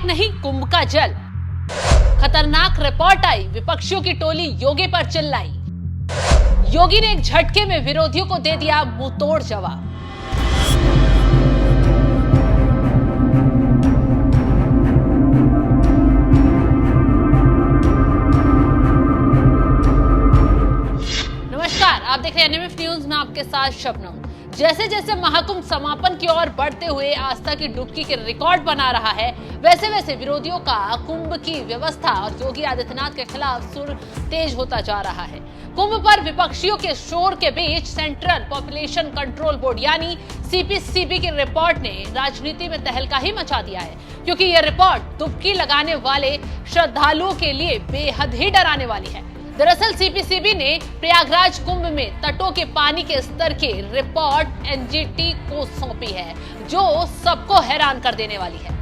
नहीं कुंभ का जल। खतरनाक रिपोर्ट आई, विपक्षियों की टोली योगी पर चिल्लाई। योगी ने एक झटके में विरोधियों को दे दिया मुंहतोड़ जवाब। नमस्कार, आप देख रहे हैं एनएमएफ न्यूज में आपके साथ शबनम। जैसे जैसे महाकुंभ समापन की ओर बढ़ते हुए आस्था की डुबकी के रिकॉर्ड बना रहा है, वैसे वैसे विरोधियों का कुंभ की व्यवस्था और योगी आदित्यनाथ के खिलाफ सुर तेज होता जा रहा है। कुंभ पर विपक्षियों के शोर के बीच सेंट्रल पॉपुलेशन कंट्रोल बोर्ड यानी सीपीसीबी की रिपोर्ट ने राजनीति में तहलका ही मचा दिया है, क्योंकि यह रिपोर्ट डुबकी लगाने वाले श्रद्धालुओं के लिए बेहद ही डराने वाली है। दरअसल सीपीसीबी ने प्रयागराज कुंभ में तटों के पानी के स्तर की रिपोर्ट एनजीटी को सौंपी है, जो सबको हैरान कर देने वाली है।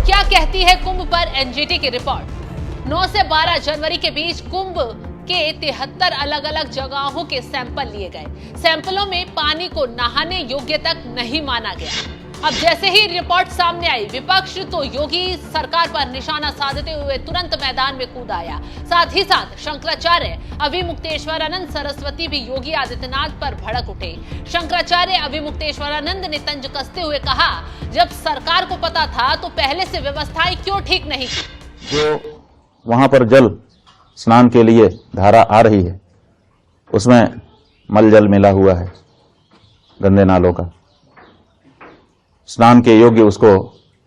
क्या कहती है कुंभ पर एनजीटी की रिपोर्ट? 9 से 12 जनवरी के बीच कुंभ के 73 अलग अलग जगहों के सैंपल लिए गए। सैंपलों में पानी को नहाने योग्य तक नहीं माना गया। अब जैसे ही रिपोर्ट सामने आई, विपक्ष तो योगी सरकार पर निशाना साधते हुए तुरंत मैदान में कूद आया। साथ ही साथ शंकराचार्य अभिमुक्तेश्वरानंद सरस्वती भी योगी आदित्यनाथ पर भड़क उठे। शंकराचार्य अभिमुक्तेश्वरानंद ने तंज कसते हुए कहा, जब सरकार को पता था तो पहले से व्यवस्थाएं क्यों ठीक नहीं की? जो वहां पर जल स्नान के लिए धारा आ रही है, उसमें मल जल मिला हुआ है, गंदे नालों का। स्नान के योग्य उसको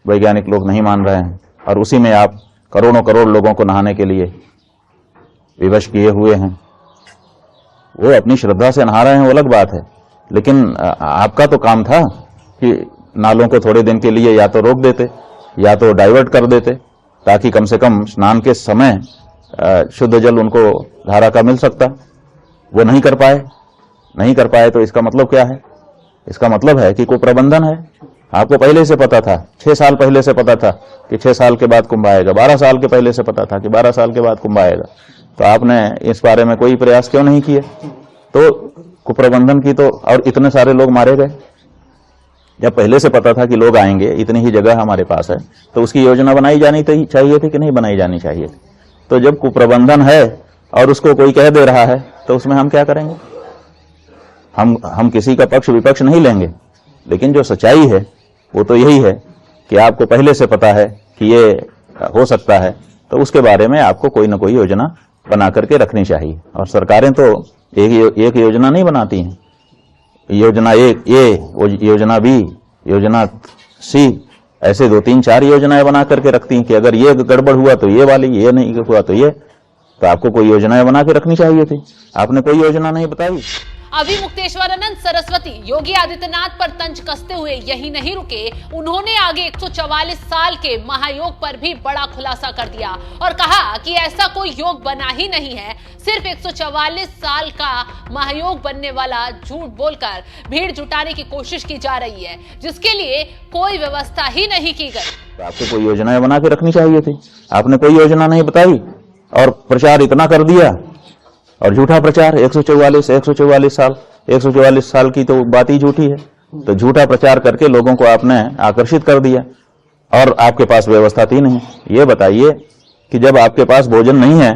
वैज्ञानिक लोग नहीं मान रहे हैं, और उसी में आप करोड़ों करोड़ लोगों को नहाने के लिए विवश किए हुए हैं। वो अपनी श्रद्धा से नहा रहे हैं, वो अलग बात है, लेकिन आपका तो काम था कि नालों को थोड़े दिन के लिए या तो रोक देते या तो डाइवर्ट कर देते, ताकि कम से कम स्नान के समय शुद्ध जल उनको धारा का मिल सकता। वो नहीं कर पाए तो इसका मतलब क्या है? इसका मतलब है कि कोई प्रबंधन है। आपको पहले से पता था, 6 साल पहले से पता था कि 6 साल के बाद कुंभ आएगा, 12 साल के पहले से पता था कि 12 साल के बाद कुंभ आएगा, तो आपने इस बारे में कोई प्रयास क्यों नहीं किए? तो कुप्रबंधन की तो, और इतने सारे लोग मारे गए। जब पहले से पता था कि लोग आएंगे, इतनी ही जगह हमारे पास है, तो उसकी योजना बनाई जानी चाहिए थी कि नहीं बनाई जानी चाहिए थी? तो जब कुप्रबंधन है और उसको कोई कह दे रहा है, तो उसमें हम क्या करेंगे? हम किसी का पक्ष विपक्ष नहीं लेंगे, लेकिन जो सच्चाई है वो तो यही है कि आपको पहले से पता है कि ये हो सकता है, तो उसके बारे में आपको कोई ना कोई योजना बना करके रखनी चाहिए। और सरकारें तो एक योजना नहीं बनाती हैं, योजना एक ए, योजना बी, योजना सी, ऐसे 2, 3, 4 योजनाएं बना करके रखती हैं कि अगर ये गड़बड़ हुआ तो ये वाली, ये नहीं हुआ तो ये। तो आपको कोई योजनाएं बना के रखनी चाहिए थी, आपने कोई योजना नहीं बताई। अभिमुक्तेश्वरानंद सरस्वती योगी आदित्यनाथ पर तंज कसते हुए यही नहीं रुके, उन्होंने आगे 144 साल के महायोग पर भी बड़ा खुलासा कर दिया और कहा कि ऐसा कोई योग बना ही नहीं है, सिर्फ 144 साल का महायोग बनने वाला झूठ बोलकर भीड़ जुटाने की कोशिश की जा रही है, जिसके लिए कोई व्यवस्था ही नहीं की गई। आपको कोई योजनाएं बना के रखनी चाहिए थी, आपने कोई योजना नहीं बताई और प्रचार इतना कर दिया। और झूठा प्रचार, 144 साल की तो बात ही झूठी है। तो झूठा प्रचार करके लोगों को आपने आकर्षित कर दिया, और आपके पास व्यवस्था थी नहीं। ये बताइए कि जब आपके पास भोजन नहीं है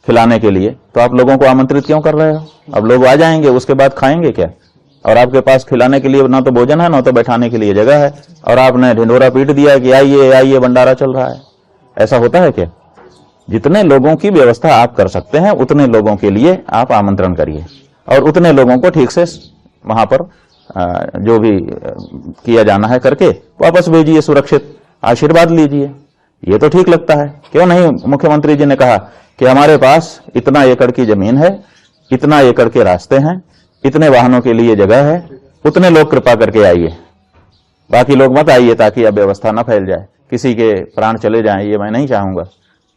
खिलाने के लिए, तो आप लोगों को आमंत्रित क्यों कर रहे हो? अब लोग आ जाएंगे, उसके बाद खाएंगे क्या? और आपके पास खिलाने के लिए ना तो भोजन है, ना तो बैठाने के लिए जगह है, और आपने ढिंढोरा पीट दिया कि आइए आइए भंडारा चल रहा है। ऐसा होता है क्या? जितने लोगों की व्यवस्था आप कर सकते हैं, उतने लोगों के लिए आप आमंत्रण करिए, और उतने लोगों को ठीक से वहां पर जो भी किया जाना है करके वापस भेजिए, सुरक्षित आशीर्वाद लीजिए। ये तो ठीक लगता है। क्यों नहीं मुख्यमंत्री जी ने कहा कि हमारे पास इतना एकड़ की जमीन है, इतना एकड़ के रास्ते हैं, इतने वाहनों के लिए जगह है, उतने लोग कृपा करके आइए, बाकी लोग मत आइए, ताकि अब व्यवस्था न फैल जाए, किसी के प्राण चले जाएं, ये मैं नहीं चाहूंगा।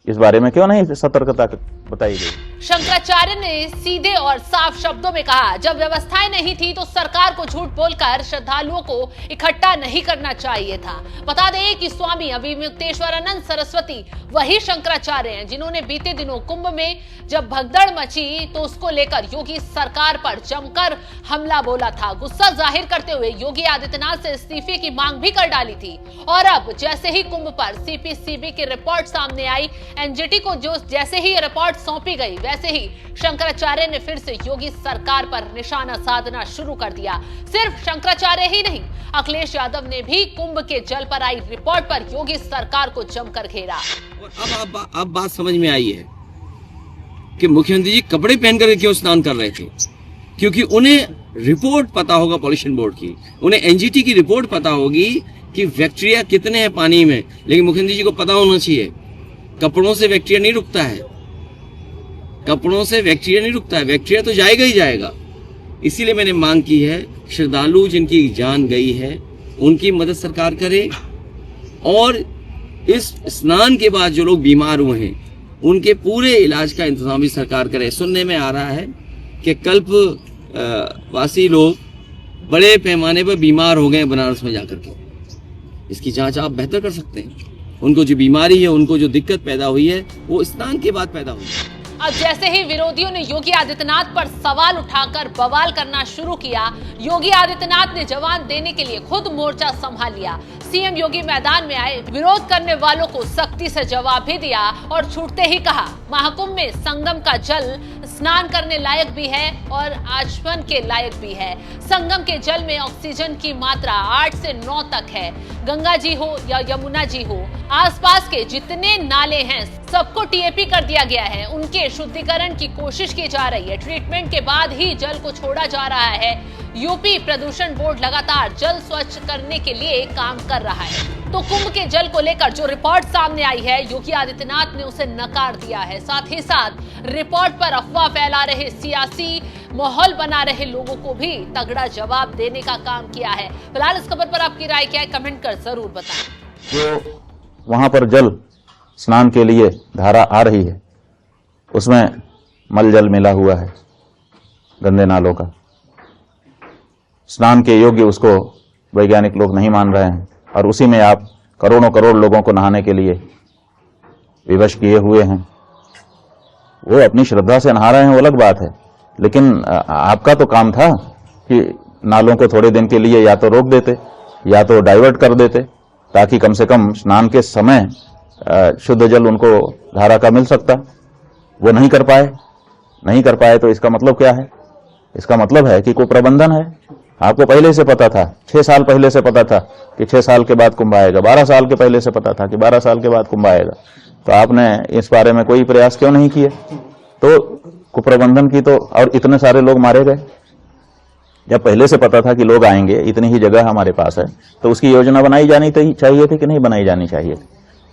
इस बारे में क्यों नहीं सतर्कता बताई गई? शंकराचार्य ने सीधे और साफ शब्दों में कहा, जब व्यवस्थाएं नहीं थी तो सरकार को झूठ बोलकर श्रद्धालुओं को इकट्ठा नहीं करना चाहिए था। बता दें कि स्वामी अभिमुक्तेश्वरानंद सरस्वती वही शंकराचार्य हैं जिन्होंने बीते दिनों कुंभ में जब भगदड़ मची तो उसको लेकर योगी सरकार पर जमकर हमला बोला था। गुस्सा जाहिर करते हुए योगी आदित्यनाथ से इस्तीफे की मांग भी कर डाली थी। और अब जैसे ही कुंभ पर सीपीसीबी की रिपोर्ट सामने आई, एनजीटी को जो जैसे ही रिपोर्ट सौंपी गई, वैसे ही शंकराचार्य ने फिर से योगी सरकार पर निशाना साधना शुरू कर दिया। सिर्फ शंकराचार्य ही नहीं, अखिलेश यादव ने भी कुंभ के जल पर आई रिपोर्ट पर योगी सरकार को जमकर घेरा। अब बात समझ में आई है कि मुख्यमंत्री जी कपड़े पहन कर क्यों स्नान कर रहे थे, क्योंकि उन्हें रिपोर्ट पता होगा पॉल्यूशन बोर्ड की, उन्हें एनजीटी की रिपोर्ट पता होगी कि बैक्टीरिया कितने हैं पानी में। लेकिन मुख्यमंत्री जी को पता होना चाहिए कपड़ों से बैक्टीरिया नहीं रुकता है, कपड़ों से बैक्टीरिया नहीं रुकता है, बैक्टीरिया तो जाएगा ही जाएगा। इसीलिए मैंने मांग की है, श्रद्धालु जिनकी जान गई है उनकी मदद सरकार करे, और इस स्नान के बाद जो लोग बीमार हुए हैं उनके पूरे इलाज का इंतजाम भी सरकार करे। सुनने में आ रहा है कि कल्प वासी लोग बड़े पैमाने पर बीमार हो गए बनारस में जाकर के। इसकी जांच आप बेहतर कर सकते हैं। उनको जो बीमारी है, उनको जो दिक्कत पैदा हुई है, वो स्नान के बाद पैदा हुई है। अब जैसे ही विरोधियों ने योगी आदित्यनाथ पर सवाल उठाकर बवाल करना शुरू किया, योगी आदित्यनाथ ने जवाब देने के लिए खुद मोर्चा संभाल लिया। सीएम योगी मैदान में आए, विरोध करने वालों को सख्ती से जवाब भी दिया और छूटते ही कहा, महाकुंभ में संगम का जल स्नान करने लायक भी है और आचमन के लायक भी है। संगम के जल में ऑक्सीजन की मात्रा 8 से 9 तक है। गंगा जी हो या यमुना जी हो, आसपास के जितने नाले हैं सबको टीएपी कर दिया गया है। उनके शुद्धिकरण की कोशिश की जा रही है। ट्रीटमेंट के बाद ही जल को छोड़ा जा रहा है। यूपी प्रदूषण बोर्ड लगातार जल स्वच्छ करने के लिए काम कर रहा है। तो कुंभ के जल को लेकर जो रिपोर्ट सामने आई है, योगी आदित्यनाथ ने उसे नकार दिया है। साथ ही साथ रिपोर्ट पर अफवाह फैला रहे, सियासी माहौल बना रहे लोगों को भी तगड़ा जवाब देने का काम किया है। फिलहाल इस खबर पर आपकी राय क्या है, कमेंट कर जरूर बताएं। जो वहां पर जल स्नान के लिए धारा आ रही है, उसमें मल जल मिला हुआ है, गंदे नालों का। स्नान के योग्य उसको वैज्ञानिक लोग नहीं मान रहे हैं, और उसी में आप करोड़ों करोड़ लोगों को नहाने के लिए विवश किए हुए हैं। वो अपनी श्रद्धा से नहा रहे हैं, वो अलग बात है, लेकिन आपका तो काम था कि नालों को थोड़े दिन के लिए या तो रोक देते या तो डाइवर्ट कर देते, ताकि कम से कम स्नान के समय शुद्ध जल उनको धारा का मिल सकता। वो नहीं कर पाए तो इसका मतलब क्या है? इसका मतलब है कि कुप्रबंधन है। आपको पहले से पता था, 6 साल पहले से पता था कि 6 साल के बाद कुंभ आएगा, 12 साल के पहले से पता था कि 12 साल के बाद कुंभ आएगा, तो आपने इस बारे में कोई प्रयास क्यों नहीं किए? तो कुप्रबंधन की तो, और इतने सारे लोग मारे गए। जब पहले से पता था कि लोग आएंगे, इतनी ही जगह हमारे पास है, तो उसकी योजना बनाई जानी चाहिए थी कि नहीं बनाई जानी चाहिए थी?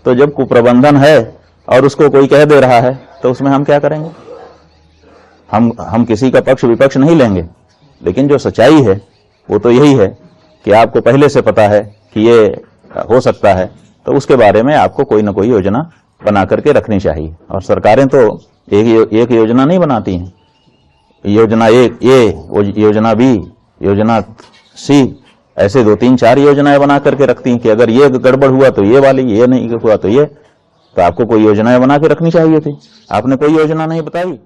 तो जब कुप्रबंधन है और उसको कोई कह दे रहा है, तो उसमें हम क्या करेंगे? हम किसी का पक्ष विपक्ष नहीं लेंगे, लेकिन जो सच्चाई है वो तो यही है कि आपको पहले से पता है कि ये हो सकता है, तो उसके बारे में आपको कोई ना कोई योजना बना करके रखनी चाहिए। और सरकारें तो एक योजना नहीं बनाती हैं, योजना एक ए, योजना बी, योजना सी, ऐसे 2, 3, 4 योजनाएं बना करके रखती हैं कि अगर ये गड़बड़ हुआ तो ये वाली, ये नहीं हुआ तो ये। तो आपको कोई योजनाएं बना के रखनी चाहिए थी, आपने कोई योजना नहीं बताई।